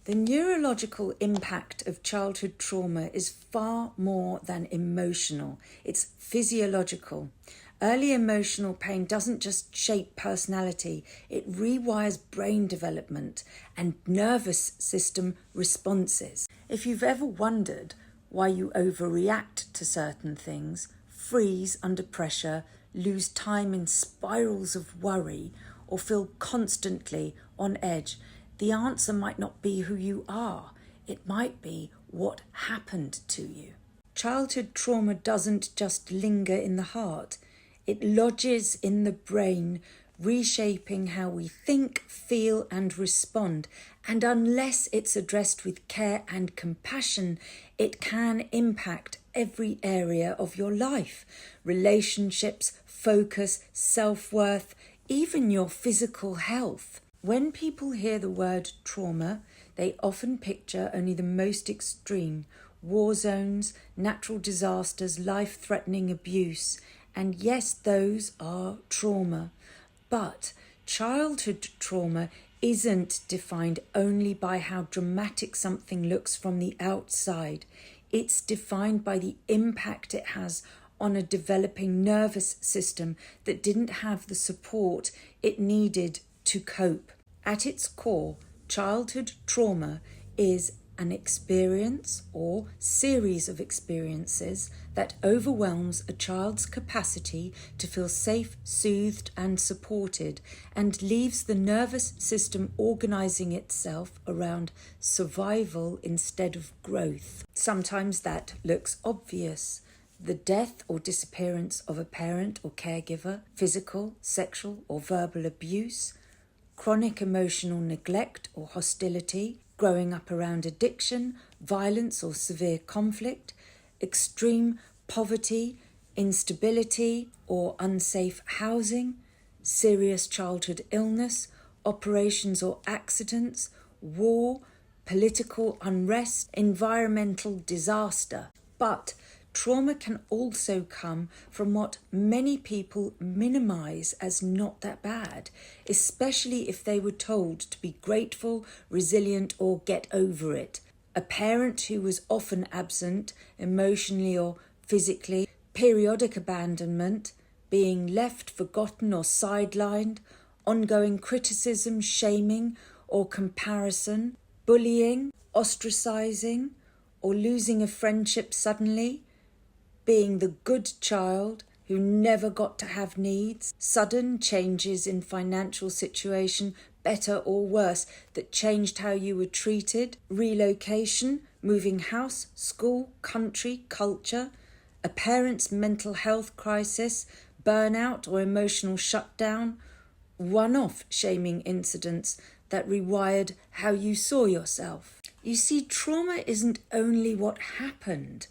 The neurological impact of childhood trauma is far more than emotional. It's physiological. Early emotional pain doesn't just shape personality, it rewires brain development and nervous system responses. If you've ever wondered why you overreact to certain things, freeze under pressure, lose time in spirals of worry, or feel constantly on edge, the answer might not be who you are. It might be what happened to you. Childhood trauma doesn't just linger in the heart. It lodges in the brain, reshaping how we think, feel, and respond. And unless it's addressed with care and compassion, it can impact every area of your life. Relationships, focus, self-worth, even your physical health. When people hear the word trauma, they often picture only the most extreme: war zones, natural disasters, life-threatening abuse. And yes, those are trauma. But childhood trauma isn't defined only by how dramatic something looks from the outside. It's defined by the impact it has on a developing nervous system that didn't have the support it needed to cope. At its core, childhood trauma is an experience or series of experiences that overwhelms a child's capacity to feel safe, soothed, and supported, and leaves the nervous system organizing itself around survival instead of growth. Sometimes that looks obvious. The death or disappearance of a parent or caregiver, physical, sexual, or verbal abuse, chronic emotional neglect or hostility, growing up around addiction, violence or severe conflict, extreme poverty, instability or unsafe housing, serious childhood illness, operations or accidents, war, political unrest, environmental disaster. But trauma can also come from what many people minimize as not that bad, especially if they were told to be grateful, resilient, or get over it. A parent who was often absent, emotionally or physically, periodic abandonment, being left, forgotten, or sidelined, ongoing criticism, shaming, or comparison, bullying, ostracizing, or losing a friendship suddenly, being the good child who never got to have needs, sudden changes in financial situation, better or worse, that changed how you were treated, relocation, moving house, school, country, culture, a parent's mental health crisis, burnout or emotional shutdown, one-off shaming incidents that rewired how you saw yourself. You see, trauma isn't only what happened,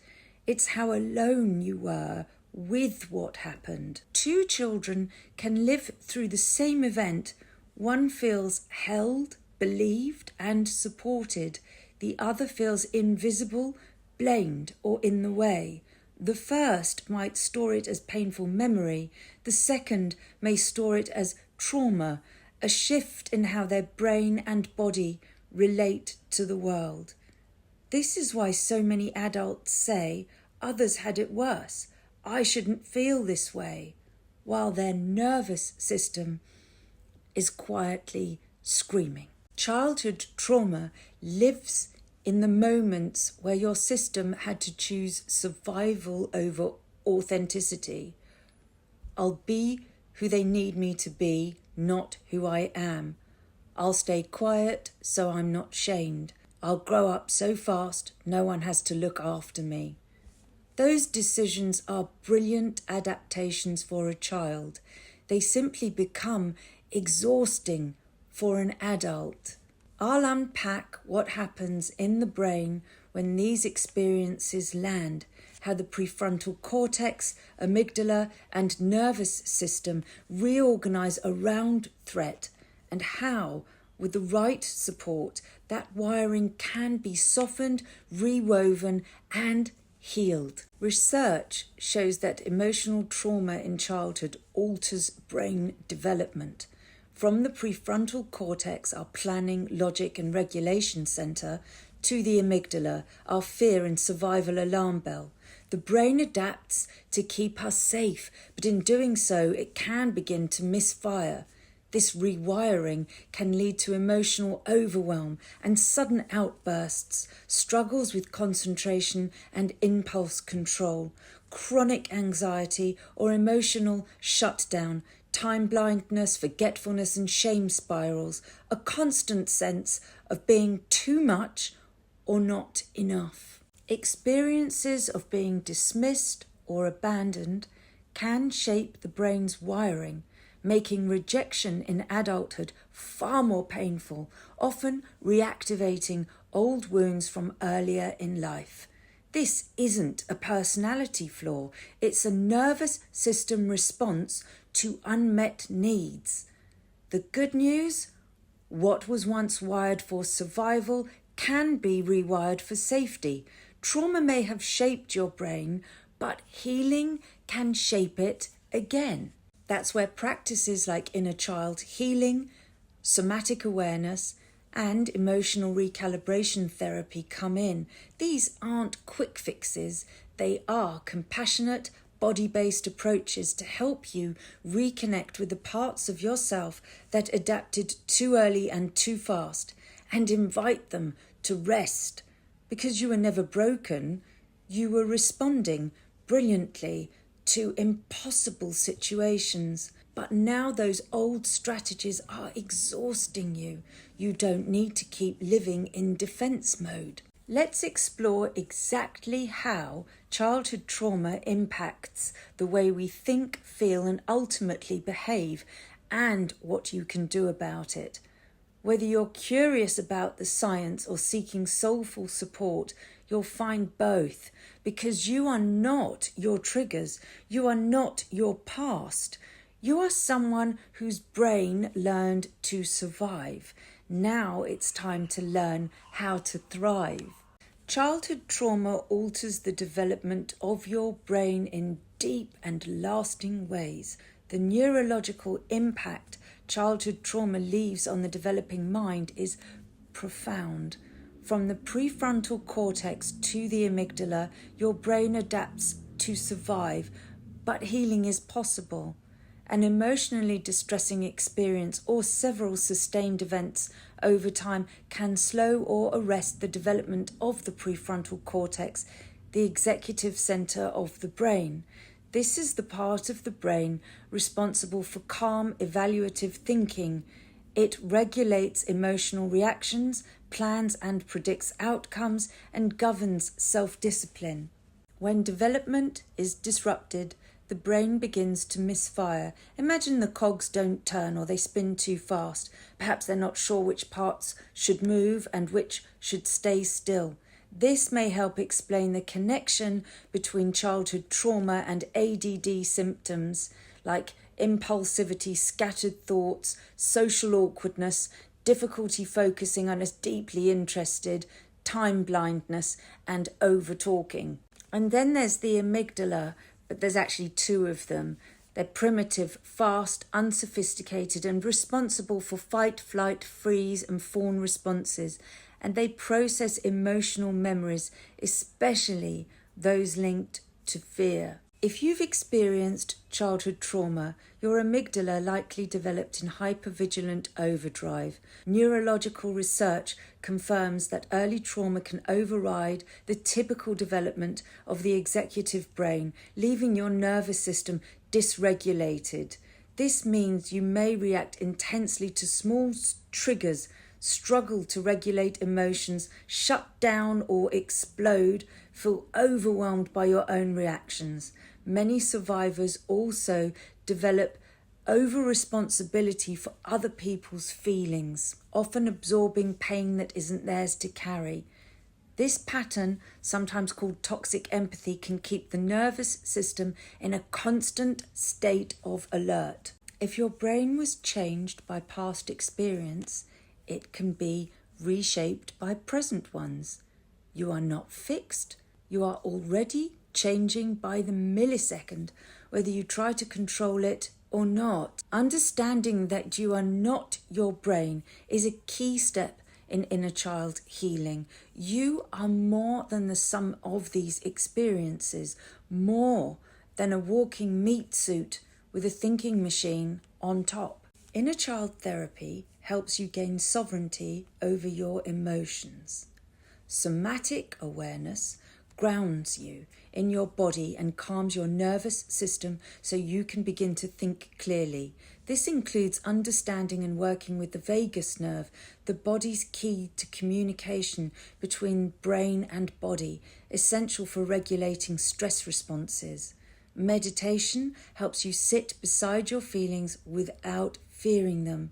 it's how alone you were with what happened. Two children can live through the same event. One feels held, believed, and supported. The other feels invisible, blamed, or in the way. The first might store it as painful memory. The second may store it as trauma, a shift in how their brain and body relate to the world. This is why so many adults say others had it worse. I shouldn't feel this way, while their nervous system is quietly screaming. Childhood trauma lives in the moments where your system had to choose survival over authenticity. I'll be who they need me to be, not who I am. I'll stay quiet so I'm not shamed. I'll grow up so fast no one has to look after me. Those decisions are brilliant adaptations for a child. They simply become exhausting for an adult. I'll unpack what happens in the brain when these experiences land, how the prefrontal cortex, amygdala, and nervous system reorganize around threat, and how, with the right support, that wiring can be softened, rewoven, and healed. Research shows that emotional trauma in childhood alters brain development. From the prefrontal cortex, our planning, logic and regulation centre, to the amygdala, our fear and survival alarm bell. The brain adapts to keep us safe, but in doing so, it can begin to misfire. This rewiring can lead to emotional overwhelm and sudden outbursts, struggles with concentration and impulse control, chronic anxiety or emotional shutdown, time blindness, forgetfulness and shame spirals, a constant sense of being too much or not enough. Experiences of being dismissed or abandoned can shape the brain's wiring, making rejection in adulthood far more painful, often reactivating old wounds from earlier in life. This isn't a personality flaw, it's a nervous system response to unmet needs. The good news? What was once wired for survival can be rewired for safety. Trauma may have shaped your brain, but healing can shape it again. That's where practices like inner child healing, somatic awareness, and emotional recalibration therapy come in. These aren't quick fixes, they are compassionate, body-based approaches to help you reconnect with the parts of yourself that adapted too early and too fast, and invite them to rest. Because you were never broken, you were responding brilliantly to impossible situations. But now those old strategies are exhausting you. You don't need to keep living in defense mode. Let's explore exactly how childhood trauma impacts the way we think, feel, and ultimately behave, and what you can do about it. Whether you're curious about the science or seeking soulful support, you'll find both, because you are not your triggers, you are not your past. You are someone whose brain learned to survive. Now it's time to learn how to thrive. Childhood trauma alters the development of your brain in deep and lasting ways. The neurological impact childhood trauma leaves on the developing mind is profound. From the prefrontal cortex to the amygdala, your brain adapts to survive, but healing is possible. An emotionally distressing experience or several sustained events over time can slow or arrest the development of the prefrontal cortex, the executive centre of the brain. This is the part of the brain responsible for calm, evaluative thinking. It regulates emotional reactions, plans and predicts outcomes, and governs self-discipline. When development is disrupted, the brain begins to misfire. Imagine the cogs don't turn or they spin too fast. Perhaps they're not sure which parts should move and which should stay still. This may help explain the connection between childhood trauma and ADD symptoms like impulsivity, scattered thoughts, social awkwardness, difficulty focusing on us deeply interested, time blindness, and over-talking. And then there's the amygdala, but there's actually two of them. They're primitive, fast, unsophisticated, and responsible for fight, flight, freeze, and fawn responses. And they process emotional memories, especially those linked to fear. If you've experienced childhood trauma, your amygdala likely developed in hypervigilant overdrive. Neurological research confirms that early trauma can override the typical development of the executive brain, leaving your nervous system dysregulated. This means you may react intensely to small triggers, struggle to regulate emotions, shut down or explode, feel overwhelmed by your own reactions. Many survivors also develop over-responsibility for other people's feelings, often absorbing pain that isn't theirs to carry. This pattern, sometimes called toxic empathy, can keep the nervous system in a constant state of alert. If your brain was changed by past experience, it can be reshaped by present ones. You are not fixed. You are already changing by the millisecond, whether you try to control it or not. Understanding that you are not your brain is a key step in inner child healing. You are more than the sum of these experiences, more than a walking meat suit with a thinking machine on top. Inner child therapy helps you gain sovereignty over your emotions. Somatic awareness grounds you in your body and calms your nervous system so you can begin to think clearly. This includes understanding and working with the vagus nerve, the body's key to communication between brain and body, essential for regulating stress responses. Meditation helps you sit beside your feelings without fearing them.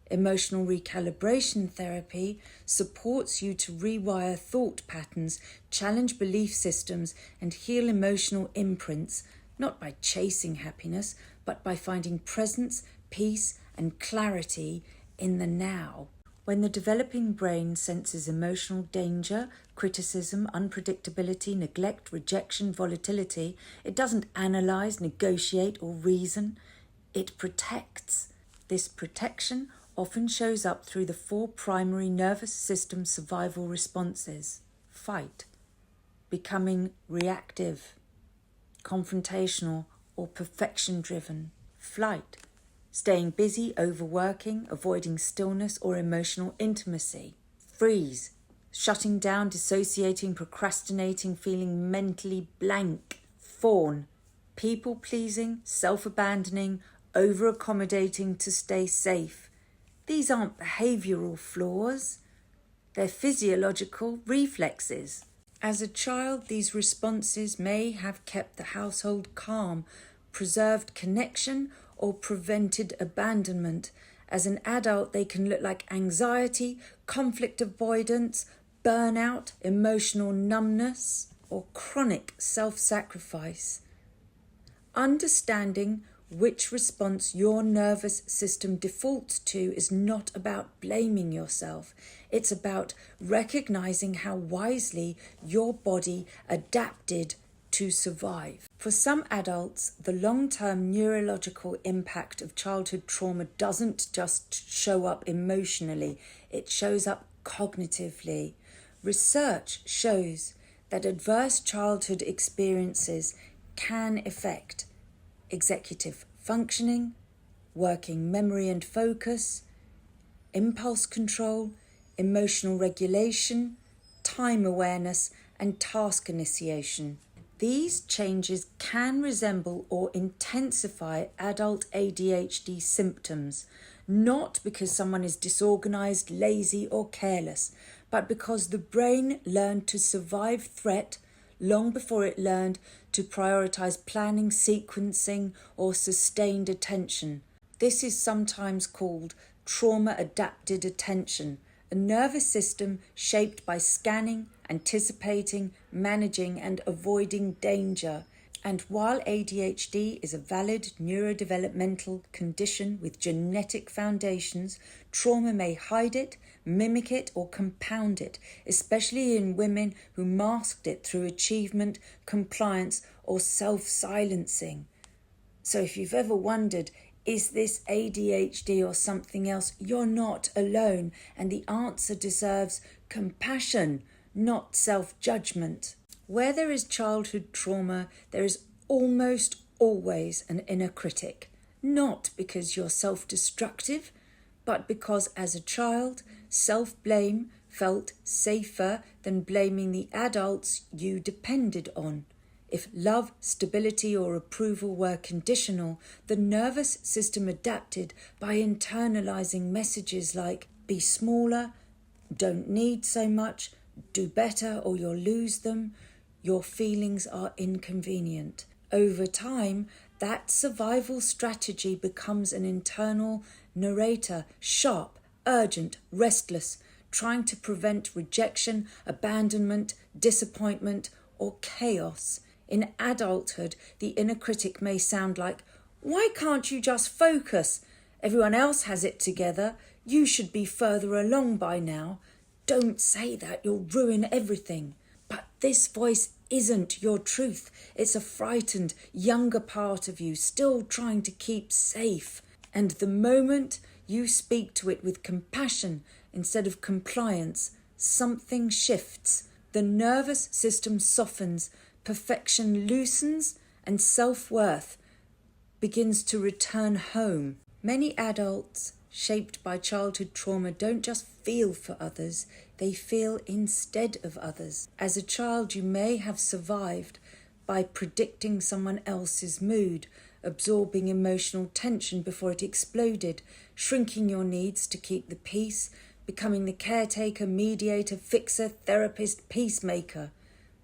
Emotional recalibration therapy supports you to rewire thought patterns, challenge belief systems, and heal emotional imprints, not by chasing happiness, but by finding presence, peace, and clarity in the now. When the developing brain senses emotional danger, criticism, unpredictability, neglect, rejection, volatility, it doesn't analyse, negotiate, or reason. It protects. This protection often shows up through the 4 primary nervous system survival responses: fight, becoming reactive, confrontational or perfection-driven; flight, staying busy, overworking, avoiding stillness or emotional intimacy; freeze, shutting down, dissociating, procrastinating, feeling mentally blank; fawn, people-pleasing, self-abandoning, over-accommodating to stay safe. These aren't behavioural flaws, they're physiological reflexes. As a child, these responses may have kept the household calm, preserved connection, or prevented abandonment. As an adult, they can look like anxiety, conflict avoidance, burnout, emotional numbness, or chronic self-sacrifice. Understanding which response your nervous system defaults to is not about blaming yourself. It's about recognizing how wisely your body adapted to survive. For some adults, the long-term neurological impact of childhood trauma doesn't just show up emotionally, it shows up cognitively. Research shows that adverse childhood experiences can affect executive functioning, working memory and focus, impulse control, emotional regulation, time awareness, and task initiation. These changes can resemble or intensify adult ADHD symptoms, not because someone is disorganized, lazy, or careless, but because the brain learned to survive threat long before it learned to prioritize planning, sequencing, or sustained attention. This is sometimes called trauma-adapted attention, a nervous system shaped by scanning, anticipating, managing, and avoiding danger. And while ADHD is a valid neurodevelopmental condition with genetic foundations, trauma may hide it, mimic it, or compound it, especially in women who masked it through achievement, compliance, or self-silencing. So if you've ever wondered, is this ADHD or something else, you're not alone, and the answer deserves compassion, not self-judgment. Where there is childhood trauma, there is almost always an inner critic, not because you're self-destructive, but because as a child, self-blame felt safer than blaming the adults you depended on. If love, stability, or approval were conditional, the nervous system adapted by internalizing messages like be smaller, don't need so much, do better or you'll lose them, your feelings are inconvenient. Over time, that survival strategy becomes an internal narrator, sharp, urgent, restless, trying to prevent rejection, abandonment, disappointment, or chaos. In adulthood, the inner critic may sound like, why can't you just focus? Everyone else has it together. You should be further along by now. Don't say that, you'll ruin everything. But this voice isn't your truth. It's a frightened, younger part of you still trying to keep safe. And the moment you speak to it with compassion instead of compliance, something shifts. The nervous system softens, perfection loosens, and self-worth begins to return home. Many adults shaped by childhood trauma don't just feel for others, they feel instead of others. As a child, you may have survived by predicting someone else's mood, absorbing emotional tension before it exploded, shrinking your needs to keep the peace, becoming the caretaker, mediator, fixer, therapist, peacemaker.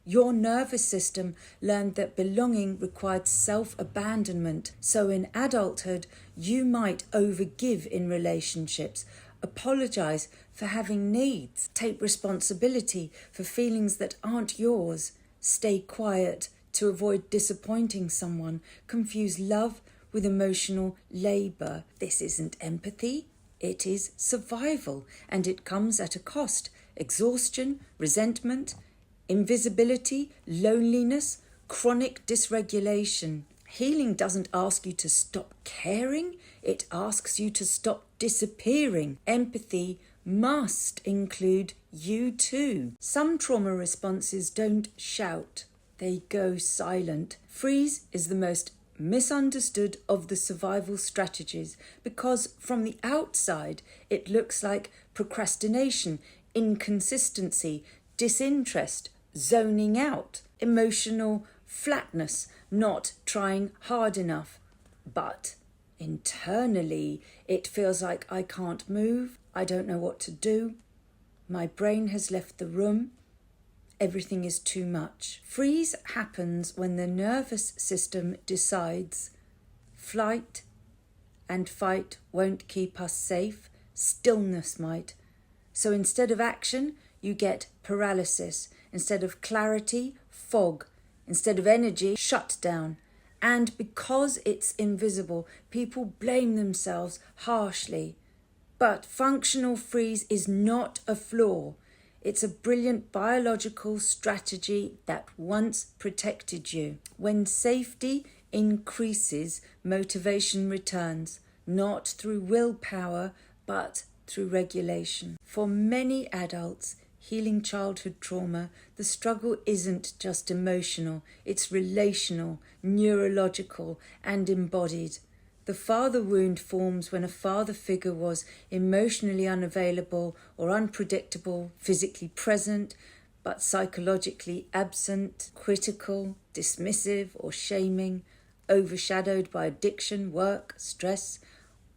Your nervous system learned that belonging required self-abandonment. So in adulthood, you might overgive in relationships, apologize for having needs, take responsibility for feelings that aren't yours, stay quiet to avoid disappointing someone, confuse love with emotional labor. This isn't empathy, it is survival, and it comes at a cost. Exhaustion, resentment, invisibility, loneliness, chronic dysregulation. Healing doesn't ask you to stop caring, it asks you to stop disappearing. Empathy must include you too. Some trauma responses don't shout, they go silent. Freeze is the most misunderstood of the survival strategies because from the outside it looks like procrastination, inconsistency, disinterest, zoning out, emotional flatness, not trying hard enough. But internally, it feels like I can't move, I don't know what to do, my brain has left the room, everything is too much. Freeze happens when the nervous system decides flight and fight won't keep us safe, stillness might. So instead of action, you get paralysis. Instead of clarity, fog. Instead of energy, shut down. And because it's invisible, people blame themselves harshly. But functional freeze is not a flaw. It's a brilliant biological strategy that once protected you. When safety increases, motivation returns, not through willpower, but through regulation. For many adults, healing childhood trauma, the struggle isn't just emotional, it's relational, neurological, and embodied. The father wound forms when a father figure was emotionally unavailable or unpredictable, physically present, but psychologically absent, critical, dismissive, or shaming, overshadowed by addiction, work, stress,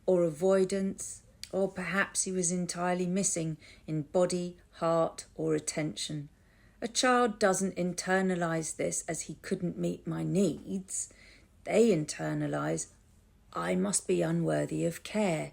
or avoidance. Or perhaps he was entirely missing in body, heart, or attention. A child doesn't internalise this as he couldn't meet my needs. They internalise, I must be unworthy of care.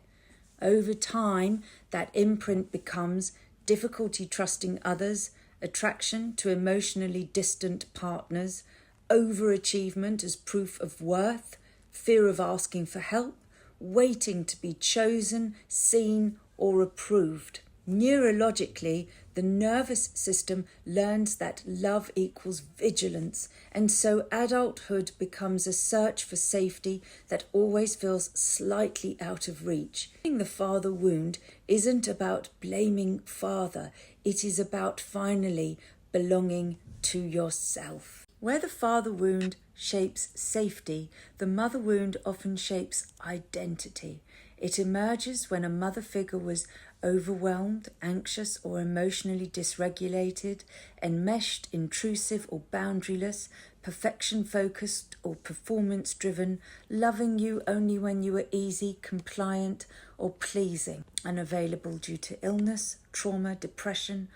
Over time, that imprint becomes difficulty trusting others, attraction to emotionally distant partners, overachievement as proof of worth, fear of asking for help, waiting to be chosen, seen, or approved. Neurologically, the nervous system learns that love equals vigilance, and so adulthood becomes a search for safety that always feels slightly out of reach. The father wound isn't about blaming father, it is about finally belonging to yourself. Where the father wound shapes safety, the mother wound often shapes identity. It emerges when a mother figure was overwhelmed, anxious, or emotionally dysregulated, enmeshed, intrusive, or boundaryless, perfection-focused or performance-driven, loving you only when you were easy, compliant, or pleasing, unavailable due to illness, trauma, depression,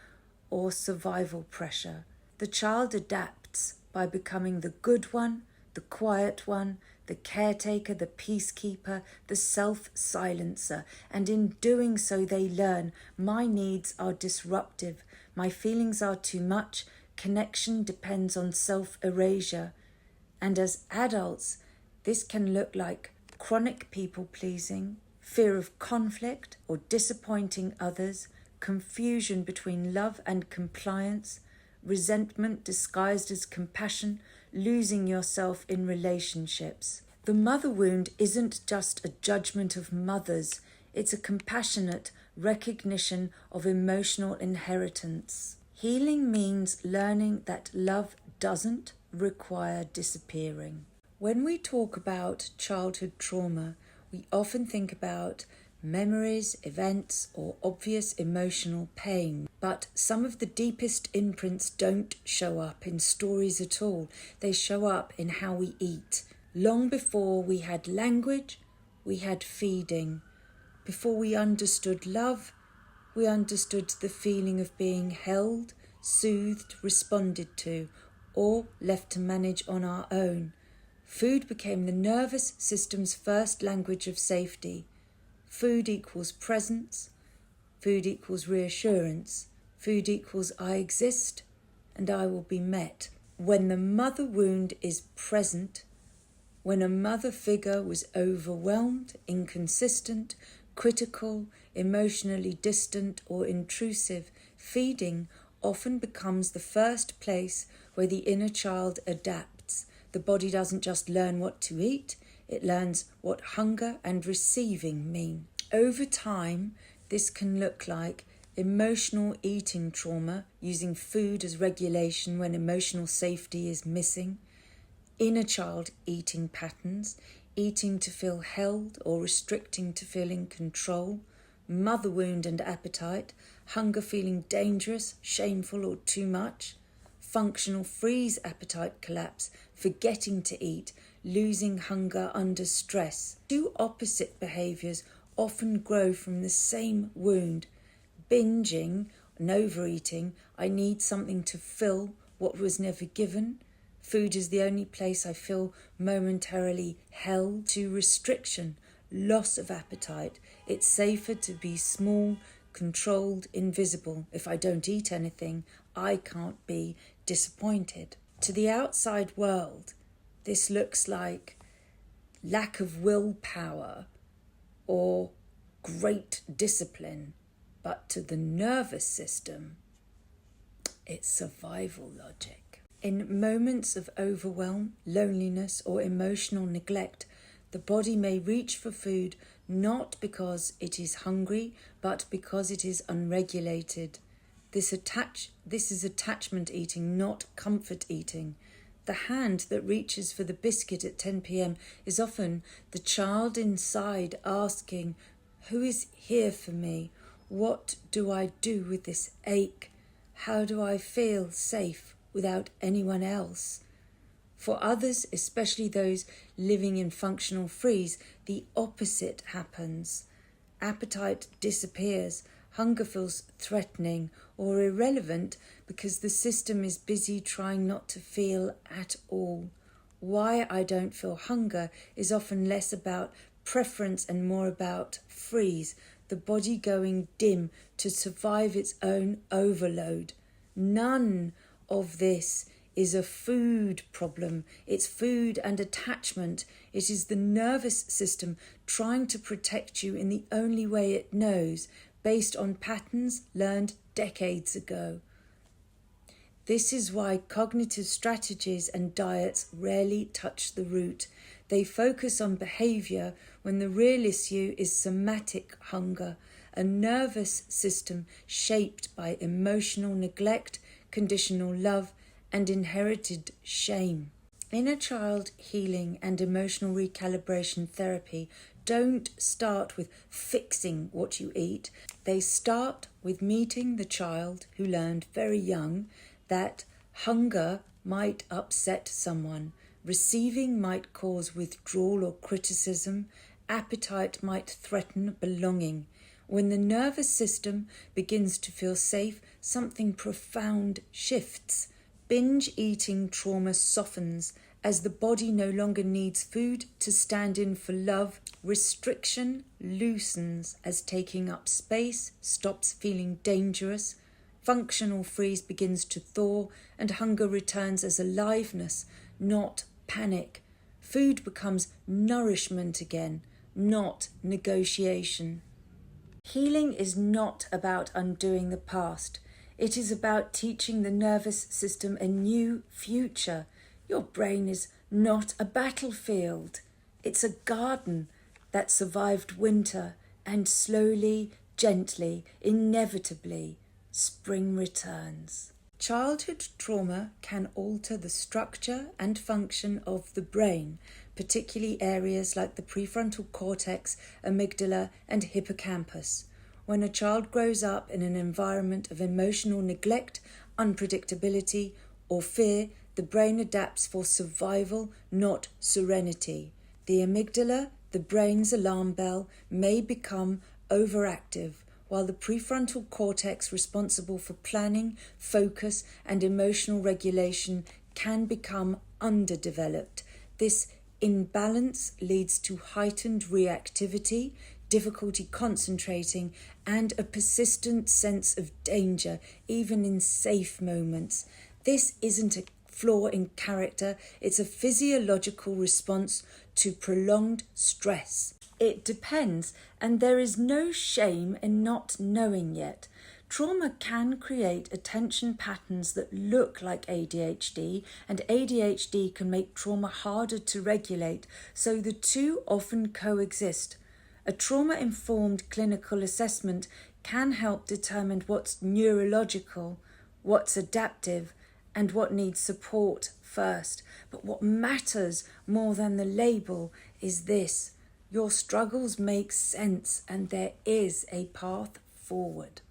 or survival pressure. The child adapts by becoming the good one, the quiet one, the caretaker, the peacekeeper, the self-silencer, and in doing so they learn my needs are disruptive, my feelings are too much, connection depends on self-erasure. And as adults, this can look like chronic people-pleasing, fear of conflict or disappointing others, confusion between love and compliance, resentment disguised as compassion, losing yourself in relationships. The mother wound isn't just a judgment of mothers, it's a compassionate recognition of emotional inheritance. Healing means learning that love doesn't require disappearing. When we talk about childhood trauma, we often think about memories, events, or obvious emotional pain. But some of the deepest imprints don't show up in stories at all. They show up in how we eat. Long before we had language, we had feeding. Before we understood love, we understood the feeling of being held, soothed, responded to, or left to manage on our own. Food became the nervous system's first language of safety. Food equals presence. Food equals reassurance. Food equals I exist and I will be met. When the mother wound is present, when a mother figure was overwhelmed, inconsistent, critical, emotionally distant, or intrusive, feeding often becomes the first place where the inner child adapts. The body doesn't just learn what to eat, it learns what hunger and receiving mean. Over time, this can look like emotional eating trauma, using food as regulation when emotional safety is missing, inner child eating patterns, eating to feel held or restricting to feel in control, mother wound and appetite, hunger feeling dangerous, shameful or too much, functional freeze appetite collapse, forgetting to eat, losing hunger under stress. Two opposite behaviours often grow from the same wound. Binging and overeating, I need something to fill what was never given. Food is the only place I feel momentarily held. To restriction, loss of appetite. It's safer to be small, controlled, invisible. If I don't eat anything, I can't be disappointed. To the outside world, this looks like lack of willpower or great discipline. But to the nervous system, it's survival logic. In moments of overwhelm, loneliness, or emotional neglect, the body may reach for food not because it is hungry, but because it is unregulated. This is attachment eating, not comfort eating. The hand that reaches for the biscuit at 10 p.m. is often the child inside asking, "Who is here for me? What do I do with this ache? How do I feel safe without anyone else?" For others, especially those living in functional freeze, the opposite happens. Appetite disappears, hunger feels threatening or irrelevant because the system is busy trying not to feel at all. Why I don't feel hunger is often less about preference and more about freeze, the body going dim to survive its own overload. None of this is a food problem. It's food and attachment. It is the nervous system trying to protect you in the only way it knows, based on patterns learned decades ago. This is why cognitive strategies and diets rarely touch the root. They focus on behaviour when the real issue is somatic hunger, a nervous system shaped by emotional neglect, conditional love, and inherited shame. Inner child healing and emotional recalibration therapy don't start with fixing what you eat. They start with meeting the child who learned very young that hunger might upset someone, receiving might cause withdrawal or criticism, appetite might threaten belonging. When the nervous system begins to feel safe, something profound shifts. Binge eating trauma softens as the body no longer needs food to stand in for love. Restriction loosens as taking up space stops feeling dangerous. Functional freeze begins to thaw and hunger returns as aliveness, not panic. Food becomes nourishment again, not negotiation. Healing is not about undoing the past. It is about teaching the nervous system a new future. Your brain is not a battlefield. It's a garden that survived winter, and slowly, gently, inevitably, spring returns. Childhood trauma can alter the structure and function of the brain, particularly areas like the prefrontal cortex, amygdala, and hippocampus. When a child grows up in an environment of emotional neglect, unpredictability, or fear, the brain adapts for survival, not serenity. The amygdala, the brain's alarm bell, may become overactive, while the prefrontal cortex, responsible for planning, focus, and emotional regulation, can become underdeveloped. This imbalance leads to heightened reactivity, difficulty concentrating, and a persistent sense of danger, even in safe moments. This isn't a flaw in character, it's a physiological response to prolonged stress. It depends, and there is no shame in not knowing yet. Trauma can create attention patterns that look like ADHD, and ADHD can make trauma harder to regulate, so the two often coexist. A trauma-informed clinical assessment can help determine what's neurological, what's adaptive, and what needs support first. But what matters more than the label is this: your struggles make sense and there is a path forward.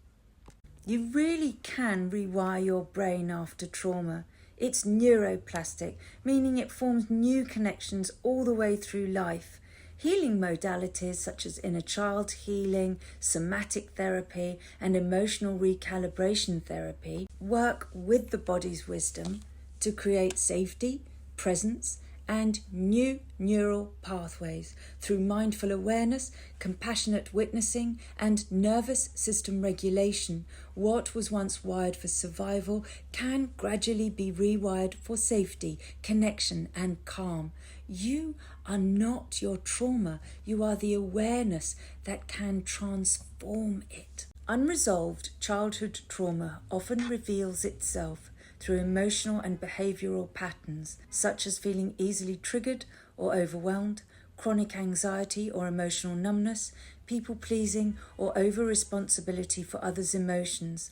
You really can rewire your brain after trauma. It's neuroplastic, meaning it forms new connections all the way through life. Healing modalities such as inner child healing, somatic therapy, and emotional recalibration therapy work with the body's wisdom to create safety, presence, and new neural pathways through mindful awareness, compassionate witnessing, and nervous system regulation. What was once wired for survival can gradually be rewired for safety, connection, and calm. You are not your trauma. You are the awareness that can transform it. Unresolved childhood trauma often reveals itself through emotional and behavioural patterns, such as feeling easily triggered or overwhelmed, chronic anxiety or emotional numbness, people-pleasing or over-responsibility for others' emotions,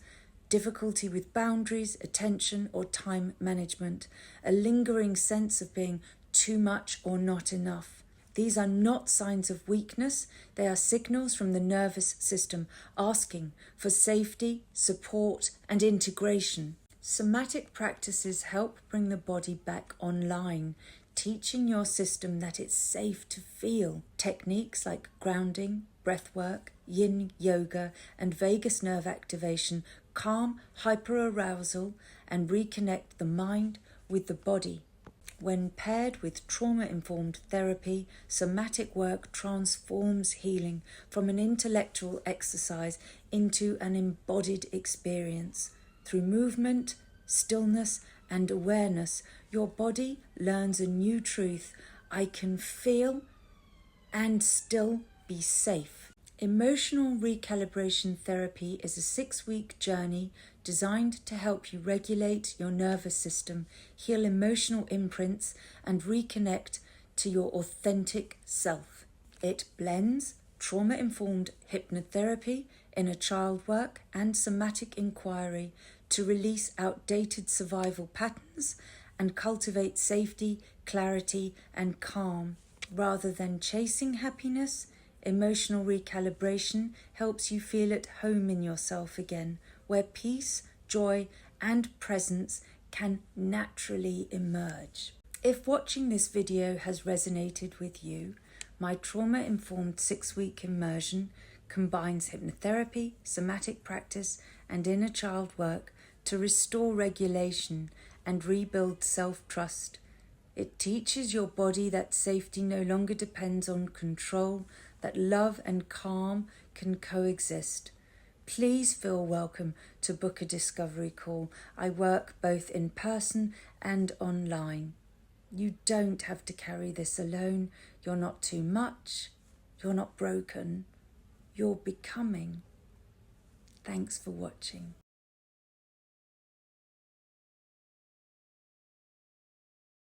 difficulty with boundaries, attention or time management, a lingering sense of being too much or not enough. These are not signs of weakness, they are signals from the nervous system asking for safety, support, and integration. Somatic practices help bring the body back online, teaching your system that it's safe to feel. Techniques like grounding, breathwork, yin yoga, and vagus nerve activation calm hyperarousal and reconnect the mind with the body. When paired with trauma-informed therapy, somatic work transforms healing from an intellectual exercise into an embodied experience. Through movement, stillness, and awareness, your body learns a new truth: I can feel and still be safe. Emotional recalibration therapy is a 6-week journey designed to help you regulate your nervous system, heal emotional imprints, and reconnect to your authentic self. It blends trauma-informed hypnotherapy, inner child work, and somatic inquiry to release outdated survival patterns and cultivate safety, clarity, and calm. Rather than chasing happiness, emotional recalibration helps you feel at home in yourself again, where peace, joy, and presence can naturally emerge. If watching this video has resonated with you, my trauma-informed 6-week immersion combines hypnotherapy, somatic practice, and inner child work to restore regulation and rebuild self-trust. It teaches your body that safety no longer depends on control, that love and calm can coexist. Please feel welcome to book a discovery call. I work both in person and online. You don't have to carry this alone. You're not too much. You're not broken. You're becoming. Thanks for watching.